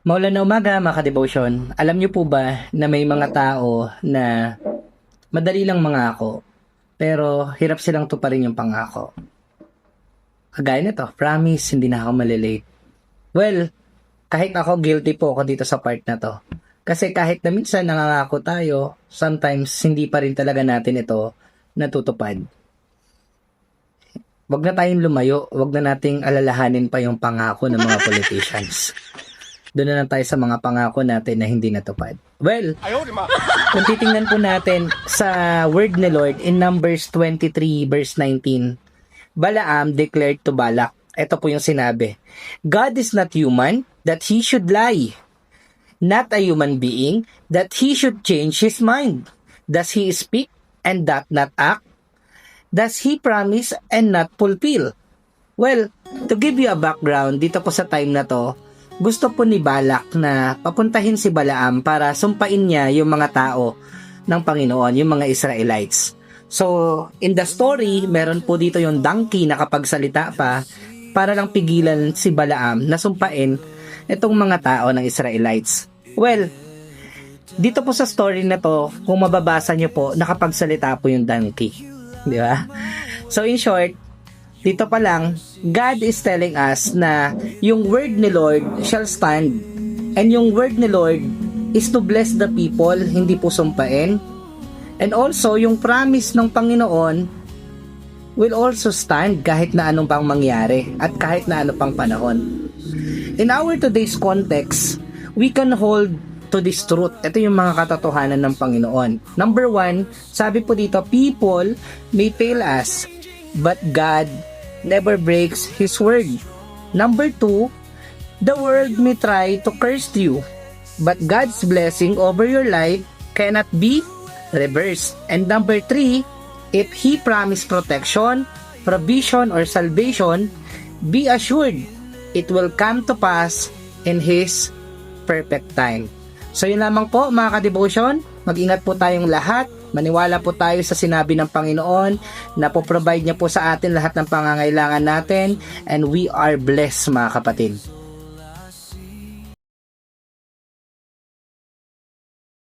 Maulan na umaga mga ka-devotion. Alam niyo po ba na may mga tao na madali lang mangako pero hirap silang tuparin yung pangako. Kagaya nito, promise hindi na ako malilate. Well, kahit ako guilty po ako dito sa part na to. Kasi kahit na minsan nangangako tayo, sometimes hindi pa rin talaga natin ito natutupad. Wag na tayong lumayo, wag na nating alalahanin pa yung pangako ng mga politicians. Doon na lang tayo sa mga pangako natin na hindi natupad. Well, kung titingnan po natin sa word ni Lord in Numbers 23 verse 19, Balaam declared to Balak, ito po yung sinabi, God is not human that he should lie, not a human being that he should change his mind. Does he speak and doth not act? Does he promise and not fulfill? Well, to give you a background dito po sa time na to, gusto po ni Balak na papuntahin si Balaam para sumpain niya yung mga tao ng Panginoon, yung mga Israelites. So, in the story, meron po dito yung donkey na kapagsalita pa para lang pigilan si Balaam na sumpain itong mga tao ng Israelites. Well, dito po sa story na to, kung mababasa niyo po, nakapagsalita po yung donkey. Di ba? So, in short, dito pa lang, God is telling us na yung word ni Lord shall stand. And yung word ni Lord is to bless the people, hindi po sumpain. And also, yung promise ng Panginoon will also stand kahit na anong pang mangyari at kahit na ano pang panahon. In our today's context, we can hold to this truth. Ito yung mga katotohanan ng Panginoon. Number one, sabi po dito, people may fail us, but God never breaks His word. Number 2, the world may try to curse you, but God's blessing over your life cannot be reversed. And number 3, if He promised protection, provision, or salvation, be assured it will come to pass in His perfect time. So yun lamang po mga ka-devotion, mag-ingat po tayong lahat. Maniwala po tayo sa sinabi ng Panginoon na po-provide niya po sa atin lahat ng pangangailangan natin, and we are blessed mga kapatid.